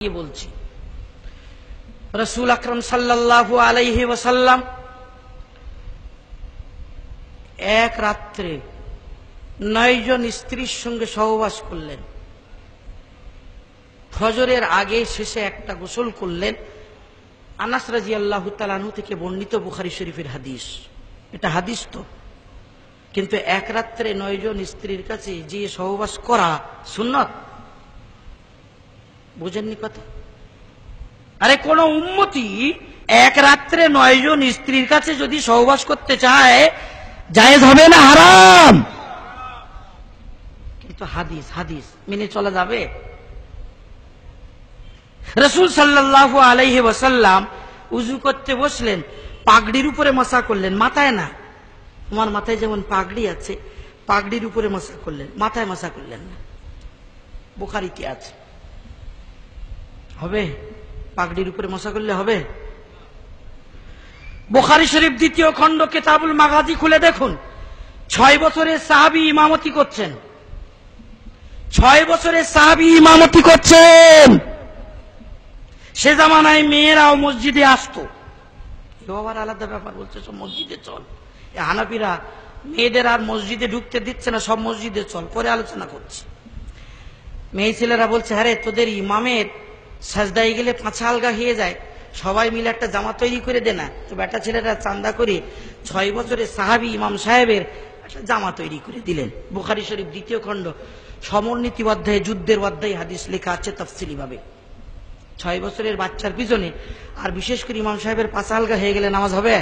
কি বলছি, রাসূল আকরাম সাল্লাল্লাহু আলাইহি ওয়াসাল্লাম এক রাত্রে 9 জন স্ত্রীর সঙ্গে সহবাস করলেন। ফজরের আগে শেষে একটা গোসল করলেন। আনাস রাদিয়াল্লাহু তাআলা আনহু থেকে বর্ণিত, বুখারী শরীফের হাদিস। এটা হাদিস তো, কিন্তু এক রাত্রে 9 জন স্ত্রীর কাছে যে সহবাস করা সুন্নাত। বুঝেননি কথা? আরে কোন উম্মতি এক রাত্রে 9 জন স্ত্রীর কাছে যদি সহবাস করতে চায়, জায়েজ হবে না হারাম? কিন্তু হাদিস হাদিস মেনে চলা যাবে? রাসূল সাল্লাল্লাহু আলাইহি ওয়াসাল্লাম উযু করতে বসলেন, পাগড়ির উপরে মাসা করলেন, মাথায় না। তোমার মাথায় যেমন পাগড়ি আছে, পাগড়ির উপরে মাসা করলেন, মাথায় মাসা করলেন না। বুখারীতে আছে। হবে? পাগড়ির উপরে মশা করলে হবে? বুখারী শরীফ 2য় খণ্ড কিতাবুল মাগাজি খুলে দেখুন। 6 বছরের সাহাবী ইমামতি করছেন। 6 বছরের সাহাবী ইমামতি করছেন। সে জামানায় মেয়েরাও মসজিদে আসতো। এও আবার আলাদা ব্যাপার, বলছে সব মসজিদে চল। হানাফিরা মেয়েদের আর মসজিদে ঢুকতে দিচ্ছে না, সব মসজিদে চল। পরে আলোচনা করছি। মেয়ে ছেলেরা বলছে, আরে তোদের ইমামের সাজদায় গেলে পাঁচা আলগা হয়ে যায়, সবাই মিলে একটা জামা তৈরি করে দে না। তো বেটা ছেলেরা চান্দা করে 6 বছরের সাহাবী ইমাম সাহেবের একটা জামা তৈরি করে দিলেন। বুখারী শরীফ 2য় খণ্ড সমরনীতি অধ্যায়ে, যুদ্ধের অধ্যায়ে হাদিস লেখা আছে তাফসীলি ভাবে। 6 বছরের বাচ্চার পিছনে, আর বিশেষ করে ইমাম সাহেবের পাঁচা আলগা হয়ে গেলে নামাজ হবে?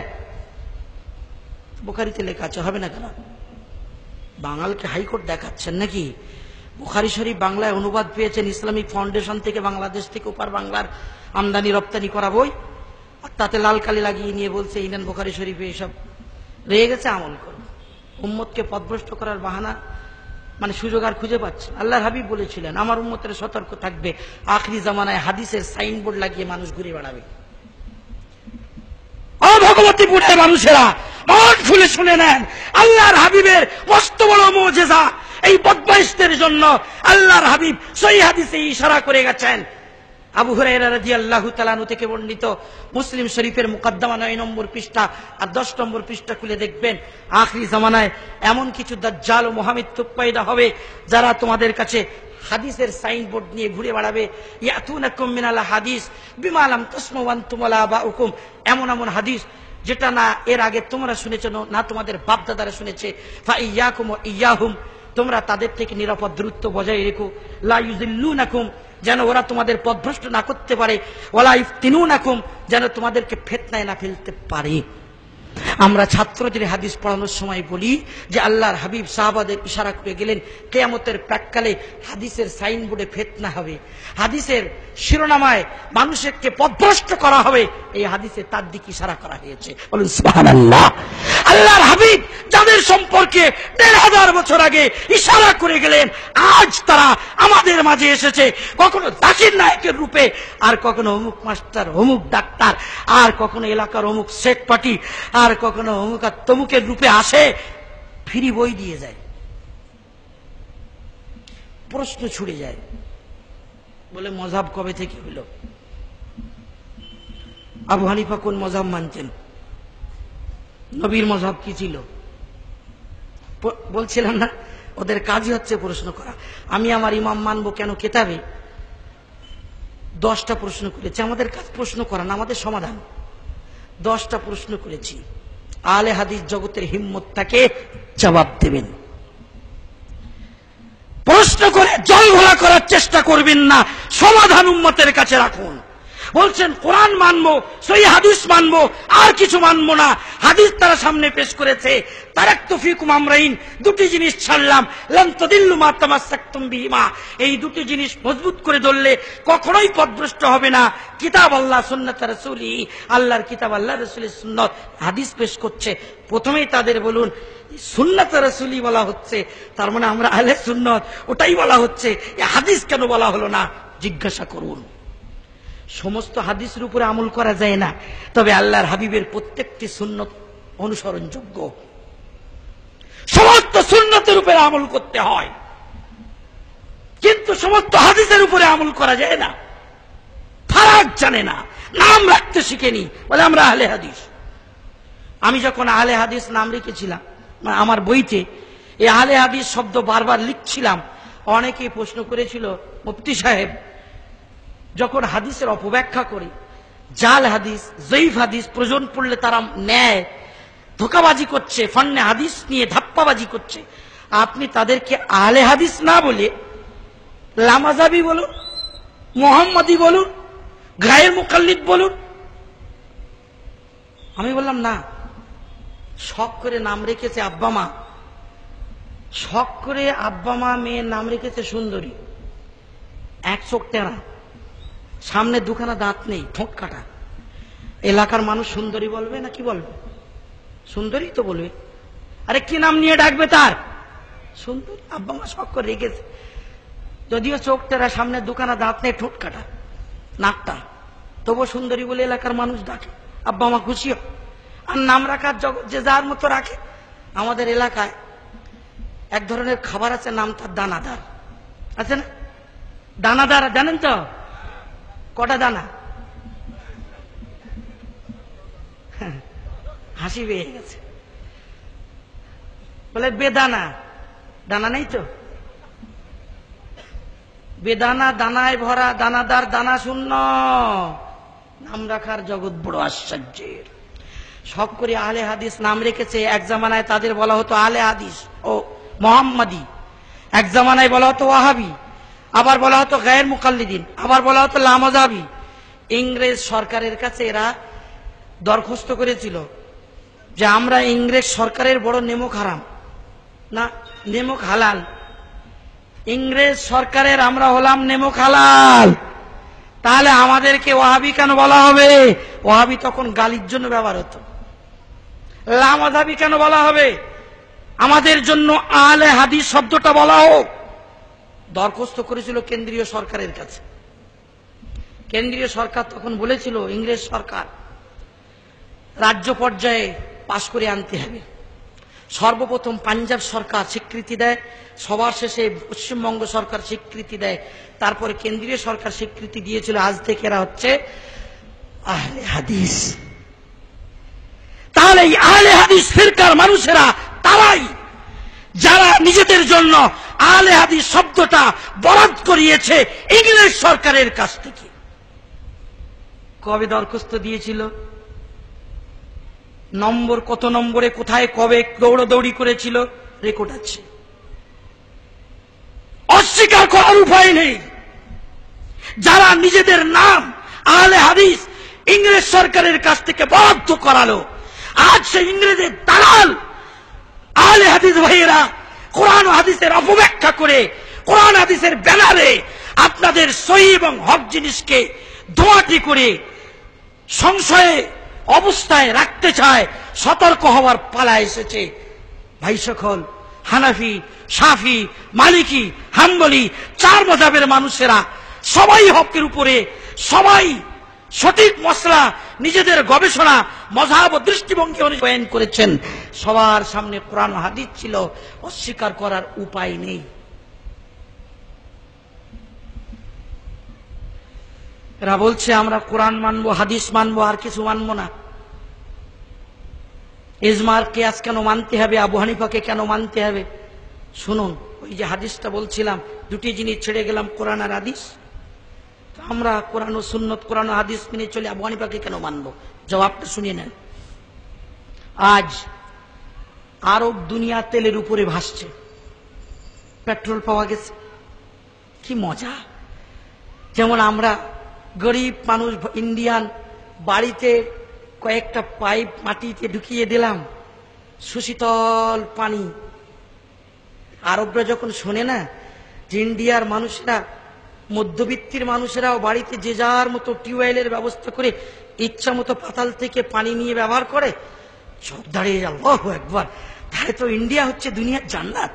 বুখারীতে লেখা আছে, হবে না কেন? বাঙালকে হাইকোর্ট দেখাচ্ছেন নাকি? বুখারী শরীফ বাংলায় অনুবাদ পেয়েছেন ইসলামিক ফাউন্ডেশন থেকে, বাংলাদেশ থেকে ওপার বাংলার আমদানি রপ্তানি করা বই। আর তাতে লাল কালি লাগিয়ে নিয়ে বলছে ইন্ডিয়ান বুখারী শরীফে এসব রয়ে গেছে, আমল করো। উম্মতকে পথভ্রষ্ট করার বাহানা, মানে সুযোগ আর খুঁজে পাচ্ছে। আল্লাহর হাবিব বলেছিলেন, আমার উম্মতের সতর্ক থাকবে, আখরি জামানায় হাদিসের সাইনবোর্ড লাগিয়ে মানুষ ঘুরে বেড়াবে। ভগবতীপুরের মানুষেরা মন খুলে শুনে নেন, আল্লাহর হাবিবের মস্ত বড় মুজিজা। এই বদমাইশদের জন্য আল্লাহর হাবিব সহিহ হাদিসে ইশারা করে গেছেন। আবু হুরায়রা রাদিয়াল্লাহু তাআলা আনহু থেকে বর্ণিত, মুসলিম শরীফের মুকদ্দমা 9 নম্বর পৃষ্ঠা আর 10 নম্বর পৃষ্ঠা খুলে দেখবেন, আখরি জামানায় এমন কিছু দাজ্জাল ও মুহাম্মদ পয়দা হবে, যারা তোমাদের কাছে হাদিসের সাইনবোর্ড নিয়ে ঘুরে বেড়াবে। ইয়াতুনাকুম মিনাল হাদিস বিমা লাম তাসমাউ আনতুম ওয়ালা আবাউকুম, এমন এমন হাদিস যেটা না এর আগে তোমরা শুনেছো, না তোমাদের বাপ দাদারা শুনেছে। ফা ইয়াকুম ওয়া ইয়াহুম, তোমরা তাদের থেকে নিরাপদ দূরত্ব বজায় রেখো। লা ইউযিল্লুনাকুম, যেন ওরা তোমাদের পথভ্রষ্ট না করতে পারে। ওয়ালা ইফতিনুনাকুম, যেন তোমাদেরকে ফিতনায় না ফেলতে পারে। আমরা ছাত্রদের হাদিস পড়ানোর সময় বলি যে আল্লাহর হাবিব সাহাবাদের ইশারা করে গেলেন, কিয়ামতের প্রাক্কালে হাদিসের সাইনবোর্ডে ফিতনা হবে, হাদিসের শিরোনামায় মানুষকে পথভ্রষ্ট করা হবে। এই হাদিসে তার দিকে ইশারা করা হয়েছে। বলুন সুবহানাল্লাহ। আল্লাহর হাবিব যাদের সম্পর্কে 1500 বছর আগে ইশারা করে গেলেন, আজ তারা আমাদের মাঝে এসেছে, কখনো জাকির নায়েকের রূপে, আর কখনো অমুক মাস্টার, অমুক ডাক্তার, আর কখনো এলাকার অমুক শেখ পার্টি, আর কখনো অমুক আর তমুকের রূপে আসে, ফ্রি বই দিয়ে যায়, প্রশ্ন ছুড়ে যায়, বলে মযহাব কবে থেকে হলো? আবু হানিফা কোন মযহাব মানতেন? নবীর মযহাব কি ছিল? বলছিলাম না, ওদের কাজই হচ্ছে প্রশ্ন করা। আমি আমার ইমাম মানবো কেন কেতাবে 10টা প্রশ্ন করেছি। আমাদের কাজ প্রশ্ন করা না, আমাদের সমাধান। 10টা প্রশ্ন করেছি, আলে হাদিস জগতের হিম্মত থাকে জবাব দেবেন। প্রশ্ন করে জল ঘোলা করার চেষ্টা করবেন না, সমাধান উম্মতের কাছে রাখুন। বলছেন কোরআন মানবো, সহিহ হাদিস মানবো, আর কিছু মানবো না। হাদিস তারা সামনে পেশ করেছে, তারাকতু ফিকুম আমরাইন, 2টি জিনিস ছাড়লাম, লান তাদিল্লু মা তামাসসাকতুম বিহিমা, এই 2টি জিনিস মজবুত করে ধরলে কখনোই পথভ্রষ্ট হবে না। কিতাব আল্লাহ, সুন্নাত রাসূলি, আল্লাহর কিতাব, আল্লাহর রাসূলের সুন্নাত। হাদিস পেশ করছে, প্রথমেই তাদের বলুন সুন্নাত রাসূলি বলা হচ্ছে, তার মানে আমরা আহলে সুন্নাত, ওটাই বলা হচ্ছে, এই হাদিস কেন বলা হলো না? জিজ্ঞাসা করুন। সমস্ত হাদিসের উপরে আমল করা যায় না, তবে আল্লাহর হাবিবের প্রত্যেকটি সুন্নত অনুসরণযোগ্য। সমস্ত সুন্নতের উপরে আমল করতে হয়, কিন্তু সমস্ত হাদিসের উপরে আমল করা যায় না। মিসদাক জানে না, নাম রাখতে শিখেনি, বলে আমরা আহলে হাদিস। আমি যখন আহলে হাদিস নাম রেখেছিলাম আমার বইতে, এই আহলে হাদিস শব্দ বারবার লিখছিলাম, অনেকেই প্রশ্ন করেছিল, মুফতি সাহেব যখন হাদিসের অপব্যাখ্যা করে, জাল হাদিস, জয়ীফ হাদিস প্রয়োজন পড়লে তারা নেয়, ধোকাবাজি করছে, ফান্নে হাদিস নিয়ে ধাপ্পাবাজি করছে, আপনি তাদেরকে আহলে হাদিস না বলে লামাজাবি বলুন, মোহাম্মদী বলুন, গায়ের মুকাল্লিদ বলুন। আমি বললাম না, শখ করে নাম রেখেছে আব্বা মা, শখ করে আব্বা মা মেয়ের নাম রেখেছে সুন্দরী, এক চোখ টেরা, সামনে দুখানা দাঁত নেই, ঠোঁট কাটা। এলাকার মানুষ সুন্দরী বলবে না কি বলবে? সুন্দরী তো বলবে। আরে কি নাম নিয়ে ডাকবে তার? সুন্দরী। আব্বা মা শখ করে রেখেছে, যদিও চোখ টেরা, সামনে দুখানা দাঁত নেই, ঠোঁট কাটা, নাকটা, তবু সুন্দরী বলে এলাকার মানুষ ডাকে, আব্বা মা খুশি হয়। আর নাম রাখার জগৎ যে যার মতো রাখে। আমাদের এলাকায় এক ধরনের খাবার আছে, নাম তার দানাদার, আছে না? দানাদার জানেন তো? কটা দানা? হাসি পেয়ে গেছে, বলে বেদানা। দানা নেই তো? বেদানা, দানায় ভরা, দানাদার, দানা শূন্য। নাম রাখার জগৎ বড় আশ্চর্যের। শখ করে আহলে হাদিস নাম রেখেছে। এক জামানায় তাদের বলা হতো আহলে হাদিস ও মোহাম্মদী, এক জামানায় বলা হতো ওয়াহাবি, আবার বলা হতো গায়ের মুকাল্লিদিন, আবার বলা হতো লামাজাবি। ইংরেজ সরকারের কাছে এরা দরখাস্ত করেছিল যে আমরা ইংরেজ সরকারের বড় নেমক হারাম না, নেমক হালাল। ইংরেজ সরকারের আমরা হলাম নেমক হালাল, তাহলে আমাদেরকে ওয়াহাবি কেন বলা হবে? ওয়াহাবি তখন গালির জন্য ব্যবহার হতো। লামাজাবি কেন বলা হবে? আমাদের জন্য আহলে হাদিস শব্দটা বলা হোক। দরখাস্ত করেছিল কেন্দ্রীয় সরকারের কাছে। কেন্দ্রীয় সরকার তখন বলেছিল, ইংরেজ সরকার রাজ্য পর্যায়ে পাশ করে আনতে হবে। সর্বপ্রথম পাঞ্জাব সরকার স্বীকৃতি দেয়, সবার শেষে পশ্চিমবঙ্গ সরকার স্বীকৃতি দেয়, তারপরে কেন্দ্রীয় সরকার স্বীকৃতি দিয়েছিল। আজ থেকে এরা হচ্ছে আহলে হাদিস। তাহলে এই আহলে হাদিস ফিরকার মানুষেরা তারাই যারা নিজেদের জন্য আহলে হাদিস শব্দটা বরাদ্দ করিয়েছে ইংরেজ সরকারের কাছ থেকে। কবে দরখাস্ত দিয়েছিল, নম্বর কত নম্বরে, কোথায়, কবে দৌড়াদৌড়ি করেছিল, রেকর্ড আছে। অস্বীকার করার উপায় নেই। যারা নিজেদের নাম আহলে হাদিস ইংরেজ সরকারের কাছ থেকে বরাদ্দ করালো, আজ সে ইংরেজের দালাল আহলে হাদিস ভাইয়েরা কোরআন ও হাদিসের অপব্যাখ্যা করে কোরআন হাদিসের ব্যানারে আপনাদের সহিহ এবং হক জিনিসকে ধোঁয়াটি করে সংশয়ে অবস্থায় রাখতে চায়। সতর্ক হওয়ার পালা এসেছে। ভাই সকল, হানাফি, শাফি, মালিকি, হাম্বলি চার মাযহাবের মানুষেরা সবাই হকের উপরে, সবাই সঠিক মসলা নিজেদের গবেষণা মযহাব ও দৃষ্টিভঙ্গি অনুযায়ী করেছেন। সবার সামনে কোরআন ও হাদিস ছিল, অস্বীকার করার উপায় নেই। এরা বলছে আমরা কোরআন মানবো, হাদিস মানবো, আর কিছু মানবো না। ইজমার কিয়াস কেন মানতে হবে? আবু হানিফাকে কেন মানতে হবে? শুনুন, ওই যে হাদিসটা বলছিলাম, দুটি জিনিস ছেড়ে গেলাম, কোরআন আর হাদিস। আমরা কোরআন ও সুন্নত, কোরআন ও হাদিস মেনে চলে আবু হানিফাকে কেন মানবো? জবাবটা শুনিয়ে নেন। আজ আরব দুনিয়া তেলের উপরে ভাসছে, পেট্রোল পাওয়া গেছে, কি মজা। যেমন আমরা গরিব মানুষ ইন্ডিয়ান, বাড়িতে কয়েকটা পাইপ মাটিতে ঢুকিয়ে দিলাম, সুশীতল পানি। আরবরা যখন শোনে না যে ইন্ডিয়ার মানুষেরা, মধ্যবিত্তির মানুষেরাও বাড়িতে যে যার মতো টিউবওয়েলের ব্যবস্থা করে ইচ্ছা মতো পাতাল থেকে পানি নিয়ে ব্যবহার করে, সব দাঁড়িয়ে যাও, আল্লাহু আকবার। তাহলে তো ইন্ডিয়া হচ্ছে দুনিয়ার জান্নাত।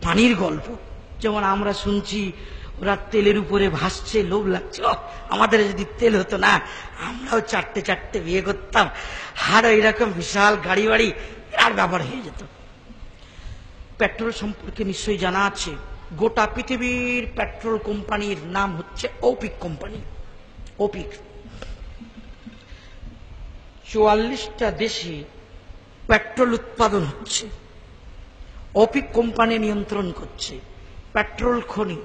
পানির গল্প যেমন আমরা শুনছি, ওরা তেলের উপরে ভাসছে, লোভ লাগছে, আমাদের যদি তেল হতো না, আমরাও চারটে চারটে বিয়ে করতাম, আর এইরকম বিশাল গাড়ি বাড়ি আর ব্যবহার হয়ে যেত। পেট্রোল সম্পর্কে নিশ্চয়ই জানা আছে, গোটা পৃথিবীর পেট্রোল কোম্পানির নাম হচ্ছে ওপিক কোম্পানি। ওপিক 44টা দেশে পেট্রোল উৎপাদন হচ্ছে, ওপিক কোম্পানি নিয়ন্ত্রণ করছে পেট্রোল খনি।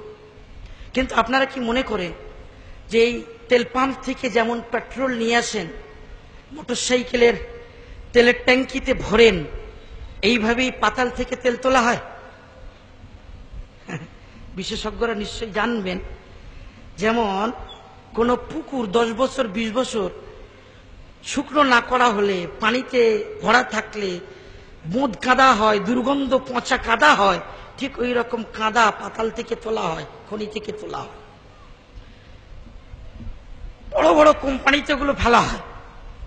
কিন্তু আপনারা কি মনে করেন যে এই তেল পাম্প থেকে যেমন পেট্রোল নিয়ে আসেন, মোটরসাইকেলের তেলের ট্যাঙ্কিতে ভরেন, এইভাবেই পাতাল থেকে তেল তোলা হয়? বিশেষজ্ঞরা নিশ্চয়ই জানবেন, যেমন কোন পুকুর 10 বছর 20 বছর শুকনো না করা হলে, পানিতে ভরা থাকলে বোঁদ কাদা হয়, দুর্গন্ধ পচা কাদা হয়, ঠিক ওই রকম কাদা পাতাল থেকে তোলা হয়, খনি থেকে তোলা হয়। বড় বড় কোম্পানিতে ওগুলো ফেলা হয়,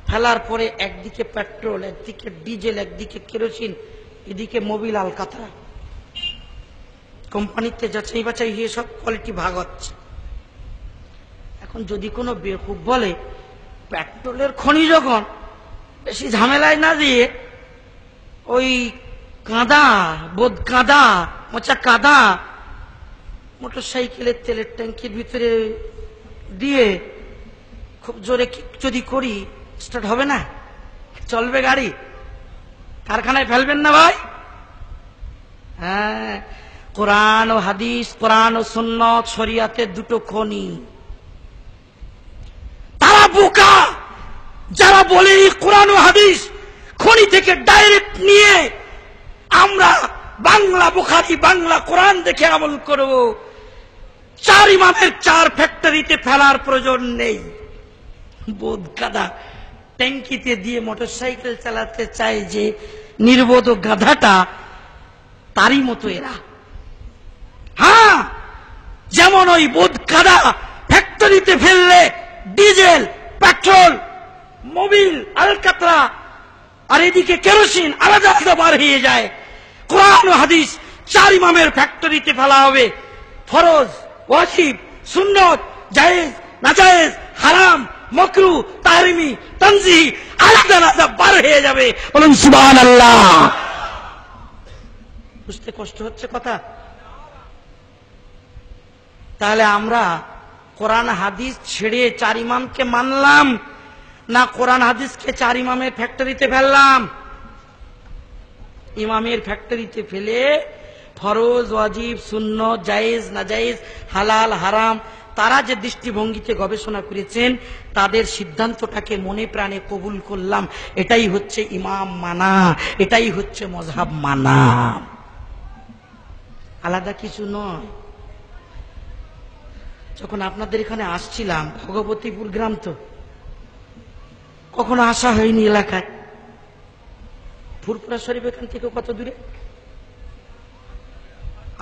ফেলার পরে একদিকে পেট্রোল, একদিকে ডিজেল, একদিকে কেরোসিন, এদিকে মোবিল আলকাতরা, কোম্পানিতে যাচাই বাছাই হয়ে সব কোয়ালিটি ভাগ হচ্ছে। এখন যদি কোনো বেকুব বলে পেট্রোলের খনি যখন বেশি ঝামেলায় না দিয়ে ওই কাদা, বোধ কাদা, মোচা কাদা মোটরসাইকেলের তেলের ট্যাঙ্কির ভিতরে দিয়ে খুব জোরে কিক যদি করি, স্টার্ট হবে না? চলবে গাড়ি? কারখানায় ফেলবেন না ভাই? হ্যাঁ, কোরআন ও হাদিস, কোরআন ও সুন্নাত, শরিয়াতের দুটো খনি। তারা বোকা যারা বলে কোরআন ও হাদিস খনি থেকে ডাইরেক্ট নিয়ে আমরা বাংলা বুখারী, বাংলা কোরআন দেখে আমল করব। 4 ইমামের 4 ফ্যাক্টরিতে ফেলার প্রয়োজন নেই। বোধ গাধা ট্যাঙ্কিতে দিয়ে মোটরসাইকেল চালাতে চায় যে নির্বোধ গাধাটা, তারই মতো এরা। হ্যাঁ, যেমন ওই বোধ গাধা ফ্যাক্টরিতে ফেললে ডিজেল, পেট্রোল, মোবিল, আলকাতরা আর এদিকে কেরোসিন আলাদা আলাদা বার হয়ে যায়। কোরআন ও হাদিস 4 ইমামের ফ্যাক্টরিতে ফেলা হবে। ফরজ, ওয়াজিব, সুন্নত, জায়েজ, নাজায়েজ, হারাম, মাকরুহ, তাহরিমি, তানজিহি আলাদা আলাদা বার হয়ে যাবে। বলুন সুবহানাল্লাহ। বুঝতে কষ্ট হচ্ছে কথা? তাহলে আমরা কোরআন হাদিস ছেড়ে 4 ইমামকে মানলাম না কোরআন হাদিসকে 4 ইমামের ফ্যাক্টরিতে ফেললাম? ইমামের ফ্যাক্টরিতে ফেলে ফরজ, ওয়াজিব, সুন্নত, জায়েজ, নাজায়েজ, হালাল, হারাম তারা যে দৃষ্টিভঙ্গিতে গবেষণা করেছেন তাদের সিদ্ধান্তটাকে মনে প্রাণে কবুল করলাম। এটাই হচ্ছে ইমাম মানা, এটাই হচ্ছে মযহাব মানা, আলাদা কিছু নয়। যখন আপনাদের এখানে আসছিলাম, ভগবতীপুর গ্রাম তো কখনো আসা হয়নি এলাকায়। ফুরফুরা শরীফ এখান থেকে কত দূরে?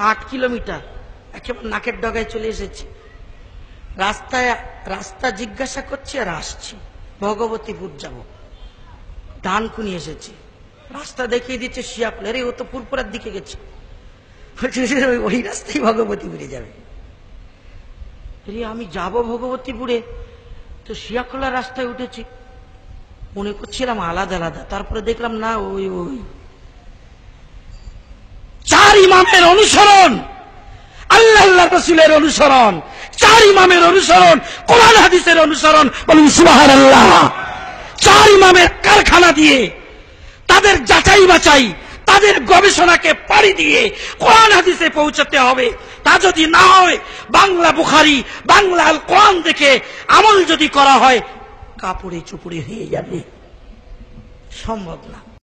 8 কিলোমিটার। একেবারে নাকের ডগায় চলে এসেছি। রাস্তা জিজ্ঞাসা করছি আর আসছি, ভগবতীপুর যাব, ডানকুনি এসেছি। রাস্তা দেখিয়ে দিচ্ছে শিয়াকুল। আরে ও তো ফুরফুরার দিকে গেছে, ওই রাস্তায় ভগবতীপুরে যাবে। আমি যাব ভগবতীপুরে, তো শিয়াকুলা রাস্তায় উঠেছি, মনে করছিলাম আলাদা আলাদা, তারপরে দেখলাম না, ওই 4 ইমামের অনুসরণ, আল্লাহ রাসূলের অনুসরণ, 4 ইমামের অনুসরণ, কোরআন হাদিসের অনুসরণ। বলুন সুবহানাল্লাহ। 4 ইমামের কারখানা দিয়ে তাদের যাচাই বাছাই, তাদের গবেষণাকে পাড়ি দিয়ে কোরআন হাদিসে পৌঁছাতে হবে। তা যদি না হয়, বাংলা বুখারী, বাংলা আল কোরআন দেখে আমল যদি করা হয়, কাপড়ে চুপড়ে হয়ে যাবে, সম্ভব না।